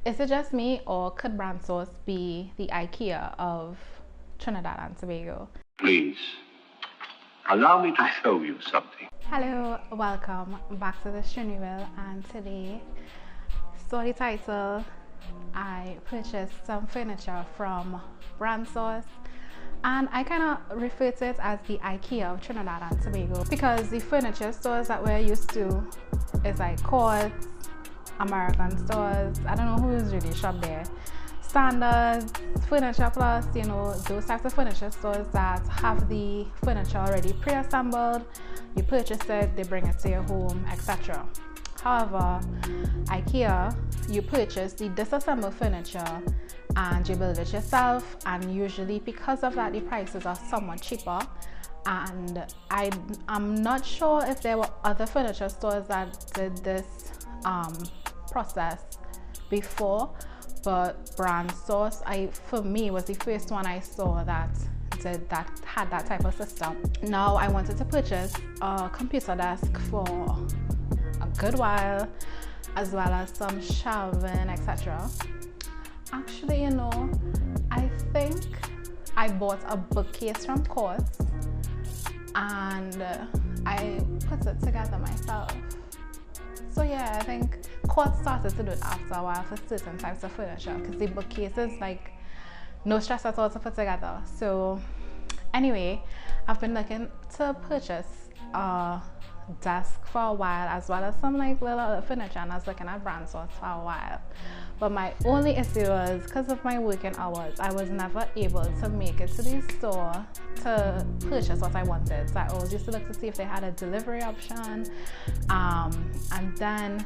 Is it just me, or could BrandSource be the Ikea of Trinidad and Tobago? Please, allow me to show you something. Hello, welcome back to the Trini, and today, story title, I purchased some furniture from BrandSource, and I kind of refer to it as the Ikea of Trinidad and Tobago because the furniture stores that we're used to is like Courts, American stores. I don't know who's really shop there. Standards, Furniture Plus, you know, those types of furniture stores that have the furniture already pre-assembled. You purchase it, they bring it to your home, etc. However, Ikea, you purchase the disassembled furniture and you build it yourself, and usually because of that the prices are somewhat cheaper. And I'm not sure if there were other furniture stores that did this process before, but BrandSource, for me, was the first one I saw that had that type of system. Now I wanted to purchase a computer desk for a good while, as well as some shelving, etc. Actually, you know, I think I bought a bookcase from Courts and I put it together myself. So yeah, I think Courts started to do it after a while for certain types of furniture, because the bookcases, like, no stress at all to put together. So anyway, I've been looking to purchase a desk for a while, as well as some like little other furniture, and I was looking at BrandSource for a while. But my only issue was because of my working hours, I was never able to make it to the store to purchase what I wanted. So I always used to look to see if they had a delivery option, and then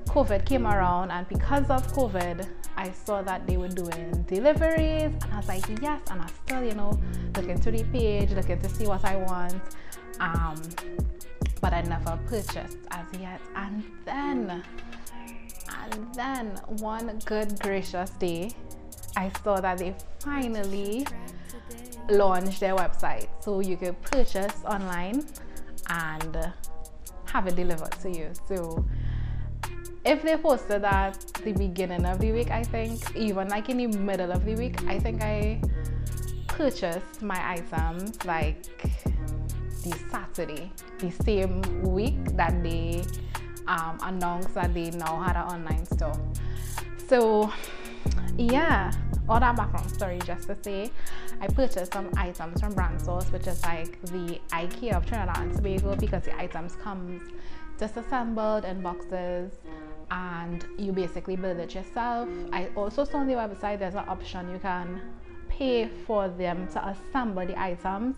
COVID came around, and because of COVID I saw that they were doing deliveries, and I was like, yes. And I still, you know, looking to the page, looking to see what I want, but I never purchased as yet. And then one good gracious day, I saw that they finally launched their website, so you could purchase online and have it delivered to you. So if they posted that the beginning of the week, I think even like in the middle of the week, I think I purchased my items like the Saturday, the same week that they announced that they now had an online store. So yeah, all that background story just to say I purchased some items from BrandSource, which is like the Ikea of Trinidad and Tobago, because the items comes disassembled in boxes and you basically build it yourself. I also saw on the website there's an option you can pay for them to assemble the items,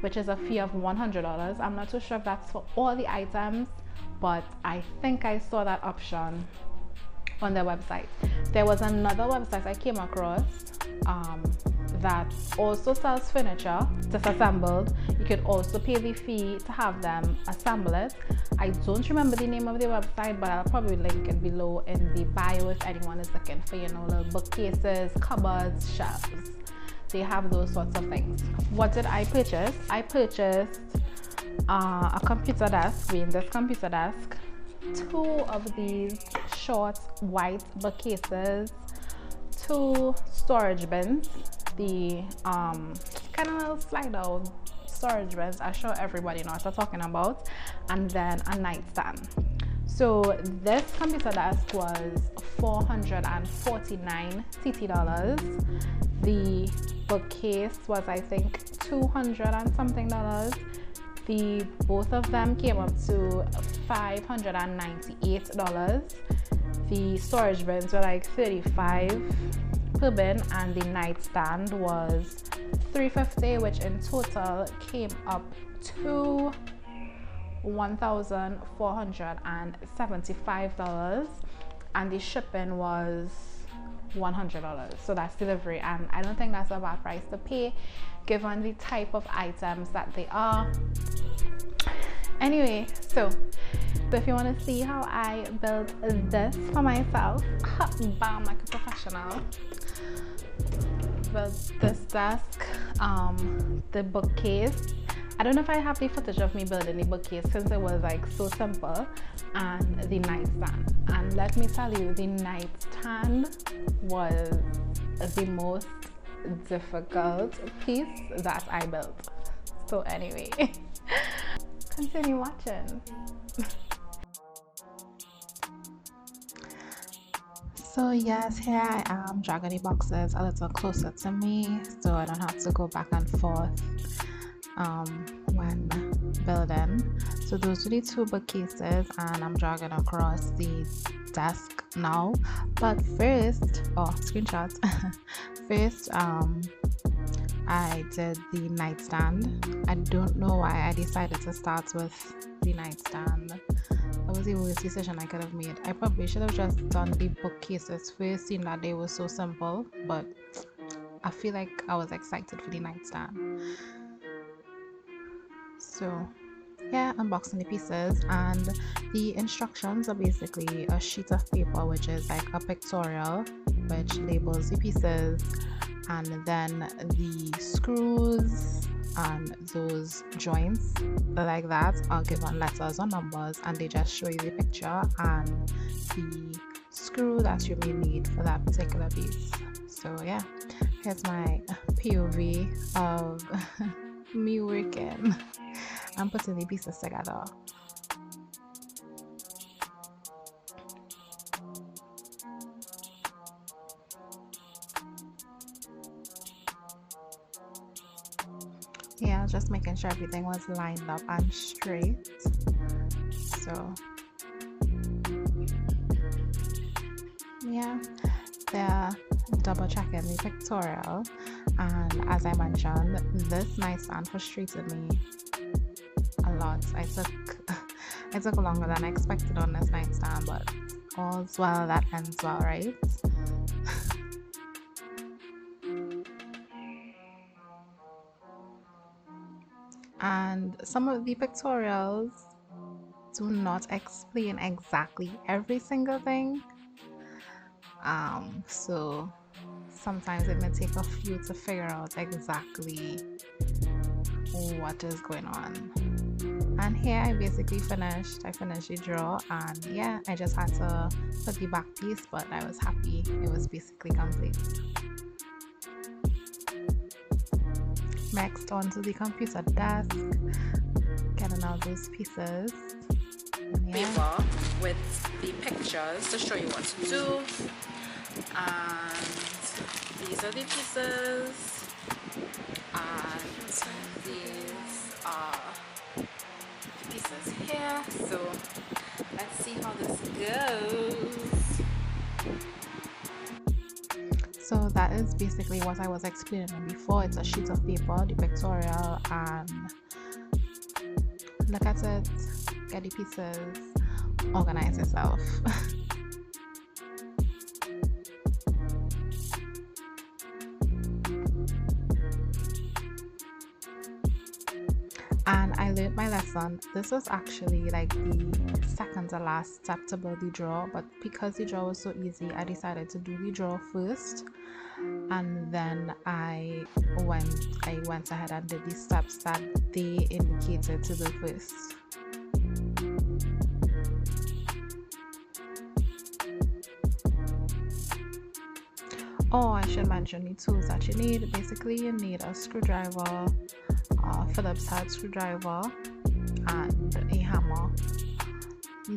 which is a fee of $100. I'm not too sure if that's for all the items, but I think I saw that option on their website. There was another website I came across that also sells furniture disassembled. You could also pay the fee to have them assemble it. I don't remember the name of the website, but I'll probably link it below in the bio if anyone is looking for, you know, little bookcases, cupboards, shelves. They have those sorts of things. What did I purchase? I purchased a computer desk, this computer desk, 2 of these short white bookcases, 2 storage bins, the kind of little slide out storage bins. I'm sure everybody knows what I'm talking about, and then a nightstand. So this computer desk was $449 TT dollars. The bookcase was, I think, $200 and something dollars. Both of them came up to $598. The storage bins were like $35 per bin, and the nightstand was $350, which in total came up to $1,475, and the shipping was $100. So that's delivery, and I don't think that's a bad price to pay given the type of items that they are. Anyway, so if you want to see how I built this for myself, bam, like a professional, built this desk, the bookcase. I don't know if I have the footage of me building the bookcase since it was like so simple, and the nightstand. And let me tell you, the nightstand was the most difficult piece that I built. So anyway, continue watching. So yes, here I am dragging the boxes a little closer to me so I don't have to go back and forth when building. So those are the two bookcases and I'm dragging across the desk now. But first, screenshot. First, I did the nightstand. I don't know why I decided to start with the nightstand. That was the worst decision I could have made. I probably should have just done the bookcases first, seeing that they were so simple, but I feel like I was excited for the nightstand. So yeah, unboxing the pieces, and the instructions are basically a sheet of paper which is like a pictorial which labels the pieces, and then the screws and those joints like that are given letters or numbers, and they just show you the picture and the screw that you may need for that particular piece. So yeah, here's my POV of me working and putting the pieces together. Yeah, just making sure everything was lined up and straight. So yeah, they're double checking the pictorial, and as I mentioned, this nightstand frustrated me a lot. I took longer than I expected on this nightstand, but all's well that ends well, right? And some of the pictorials do not explain exactly every single thing, so sometimes it may take a few to figure out exactly what is going on. And here I basically finished the drawer, and yeah, I just had to put the back piece, but I was happy it was basically complete. Next, onto the computer desk, getting all those pieces. Yeah. Paper with the pictures to show you what to do, and these are the pieces, and these are the pieces here. So let's see how this goes. So that is basically what I was explaining before. It's a sheet of paper, the pictorial, and look at it, get the pieces, organize yourself. And I learned my lesson. This was actually like the second to last step to build the drawer, but because the drawer was so easy, I decided to do the drawer first, and then I went ahead and did the steps that they indicated to do first. Oh, I should mention the tools that you need. Basically, you need a screwdriver, a Phillips head screwdriver, and a hammer.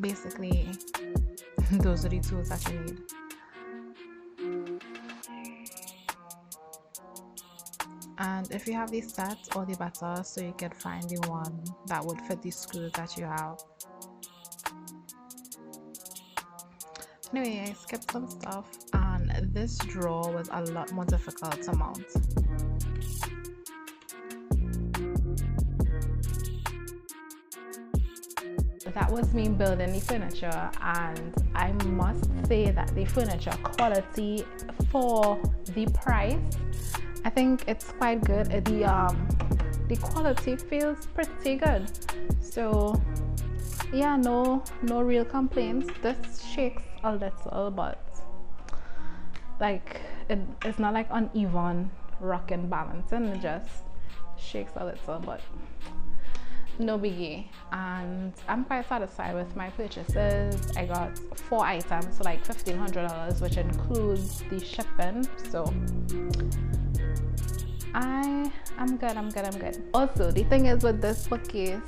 Basically, those are the tools that you need. And if you have the set, all the better, so you can find the one that would fit the screws that you have. Anyway, I skipped some stuff, and this drawer was a lot more difficult to mount. That was me building the furniture, and I must say that the furniture quality for the price, I think it's quite good. The quality feels pretty good. So yeah, no real complaints. This shakes a little, but like it's not like uneven rock and balancing. It just shakes a little, but no biggie, and I'm quite satisfied with my purchases. I got 4 items for like $1,500, which includes the shipping, so I'm good. Also, the thing is with this bookcase,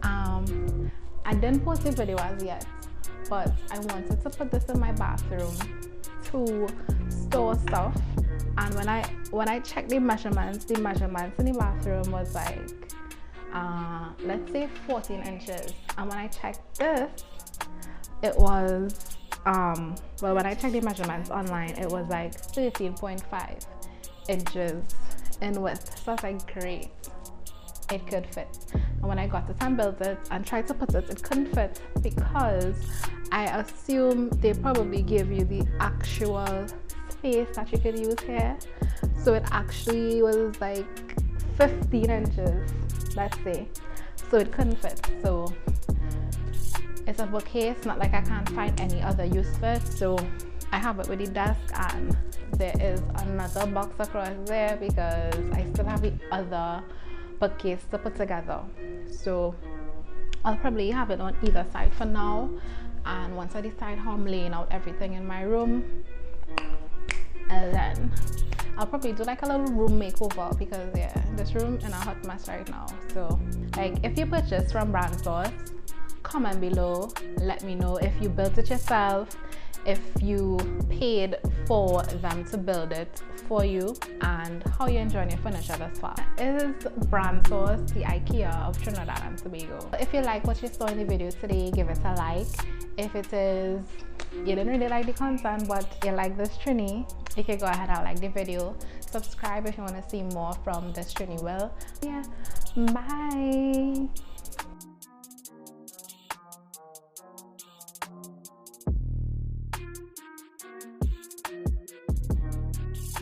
I didn't post a video as yet, but I wanted to put this in my bathroom to store stuff. And when I checked the measurements in the bathroom was like let's say 14 inches, and when I checked this, it was well, when I checked the measurements online, it was like 13.5 inches in width. So I was like, great, it could fit. And when I got it and built it and tried to put it, it couldn't fit, because I assume they probably give you the actual space that you could use here. So it actually was like 15 inches, let's say. So it couldn't fit. So it's a bookcase, not like I can't find any other use for it. So I have it with the desk, and there is another box across there because I still have the other bookcase to put together. So I'll probably have it on either side for now, and once I decide how I'm laying out everything in my room, and then I'll probably do like a little room makeover, because yeah, this room in a hot mess right now. So like, if you purchase from BrandSource, comment below, let me know if you built it yourself, if you paid for them to build it for you, and how you're enjoying your furniture thus far. It is BrandSource, the Ikea of Trinidad and Tobago. If you like what you saw in the video today, give it a like. If it is you didn't really like the content but you like this Trini, you can go ahead and like the video. Subscribe if you want to see more from this Trini will. Yeah, bye.